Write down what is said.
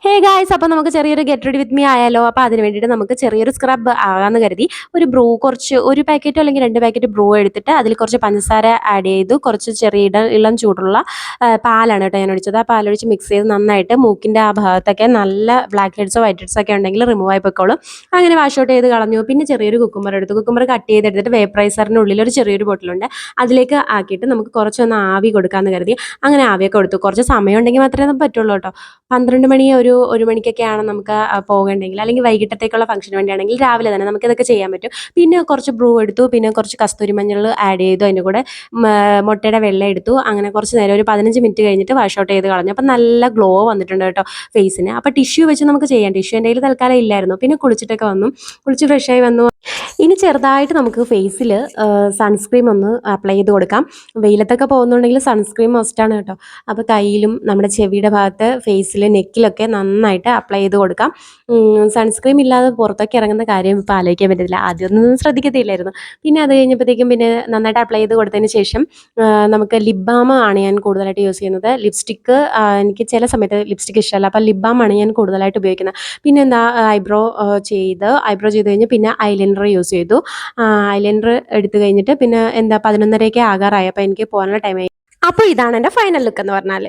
Hey guys, അപ്പോൾ നമുക്ക് ചെറിയൊരു ഗെറ്റ് റെഡി വിത്ത് മീ ആയാലോ? അപ്പോൾ അതിന് വേണ്ടിയിട്ട് നമുക്ക് ചെറിയൊരു സ്ക്രബ് ആകാമെന്ന് കരുതി ഒരു ബ്രൂ കുറച്ച് ഒരു പാക്കറ്റോ അല്ലെങ്കിൽ 2 പാക്കറ്റ് ബ്രൂ എടുത്തിട്ട് അതിൽ കുറച്ച് പഞ്ചസാര ആഡ് ചെയ്തു. കുറച്ച് ചെറിയ ഇളം ചൂടുള്ള പാലാണ് കേട്ടോ ഞാൻ ഒഴിച്ചത്. ആ പാലൊഴിച്ച് മിക്സ് ചെയ്ത് നന്നായിട്ട് മൂക്കിൻ്റെ ആ ഭാഗത്തൊക്കെ നല്ല ബ്ലാക്ക് ഹെഡ്സോ വൈറ്റ് ഹെഡ്സോ ഒക്കെ ഉണ്ടെങ്കിൽ റിമൂവ് ആയി പൊയ്ക്കോളും. അങ്ങനെ വാഷ് ഔട്ട് ചെയ്ത് കളഞ്ഞു. പിന്നെ ചെറിയൊരു കുക്കുംബർ എടുത്തു. കുക്കുംബർ കട്ട് ചെയ്തെടുത്തിട്ട് വേപ്പറൈസറിൻ്റെ ഉള്ളിൽ ഒരു ചെറിയൊരു ബോട്ടിലുണ്ട്, അതിലേക്ക് ആക്കിയിട്ട് നമുക്ക് കുറച്ചൊന്ന് ആവി കൊടുക്കാമെന്ന് കരുതി. അങ്ങനെ ആവിയൊക്കെ കൊടുത്തു. കുറച്ച് സമയം ഉണ്ടെങ്കിൽ മാത്രമേ നമുക്ക് പറ്റുള്ളൂ കേട്ടോ. 12 മണി ഒരു മണിക്കൊക്കെയാണ് നമുക്ക് പോകേണ്ടെങ്കിൽ, അല്ലെങ്കിൽ വൈകിട്ടത്തേക്കുള്ള ഫംഗ്ഷന് വേണ്ടിയാണെങ്കിൽ രാവിലെ തന്നെ നമുക്കിതൊക്കെ ചെയ്യാൻ പറ്റും. പിന്നെ കുറച്ച് ബ്രൂ എടുത്തു, പിന്നെ കുറച്ച് കസ്തൂരി മഞ്ഞൾ ആഡ് ചെയ്തു, അതിൻ്റെ കൂടെ മുട്ടയുടെ വെള്ളം എടുത്തു. അങ്ങനെ കുറച്ച് നേരം ഒരു 15 മിനിറ്റ് കഴിഞ്ഞിട്ട് വാഷ് ഔട്ട് ചെയ്ത് കളഞ്ഞു. അപ്പം നല്ല ഗ്ലോ വന്നിട്ടുണ്ട് കേട്ടോ ഫേസിന്. അപ്പോൾ ടിഷ്യൂ വെച്ച് നമുക്ക് ചെയ്യാം. ടിഷ്യൂ എൻ്റെ കയ്യിൽ തൽക്കാലം ഇല്ലായിരുന്നു. പിന്നെ കുളിച്ചിട്ടൊക്കെ വന്നു, കുളിച്ച് ഫ്രഷായി വന്നു. ഇനി ചെറുതായിട്ട് നമുക്ക് ഫേസിൽ സൺസ്ക്രീം ഒന്ന് അപ്ലൈ ചെയ്ത് കൊടുക്കാം. വെയിലത്തൊക്കെ പോകുന്നുണ്ടെങ്കിൽ സൺസ്ക്രീം മസ്റ്റാണ് കേട്ടോ. അപ്പോൾ കയ്യിലും നമ്മുടെ ചെവിയുടെ ഭാഗത്ത് ഫേസിൽ നെക്കിലൊക്കെ നന്നായിട്ട് അപ്ലൈ ചെയ്ത് കൊടുക്കാം. സൺസ്ക്രീം ഇല്ലാതെ പുറത്തൊക്കെ ഇറങ്ങുന്ന കാര്യം ഇപ്പോൾ ആലോചിക്കാൻ പറ്റത്തില്ല. ആദ്യമൊന്നും ശ്രദ്ധിക്കത്തില്ലായിരുന്നു. പിന്നെ അത് കഴിഞ്ഞപ്പോഴത്തേക്കും പിന്നെ നന്നായിട്ട് അപ്ലൈ ചെയ്ത് കൊടുത്തതിന് ശേഷം നമുക്ക് ലിപ് ബാം ആണ് ഞാൻ കൂടുതലായിട്ട് യൂസ് ചെയ്യുന്നത്. ലിപ്സ്റ്റിക്ക് എനിക്ക് ചില സമയത്ത് ലിപ്സ്റ്റിക്ക് ഇഷ്ടമല്ല, അപ്പോൾ ലിപ് ബാം ആണ് ഞാൻ കൂടുതലായിട്ട് ഉപയോഗിക്കുന്നത്. പിന്നെ എന്താ ഐബ്രോ ചെയ്ത് കഴിഞ്ഞ് പിന്നെ ഐലൈനർ യൂസ് ചെയ്തു. ഐലൈനർ എടുത്തു കഴിഞ്ഞിട്ട് പിന്നെ എന്താ 11:30 ആകാറായി. അപ്പോൾ എനിക്ക് പോകാനുള്ള ടൈമായി. അപ്പോൾ ഇതാണ് എൻ്റെ ഫൈനൽ ലുക്ക് എന്ന് പറഞ്ഞാൽ.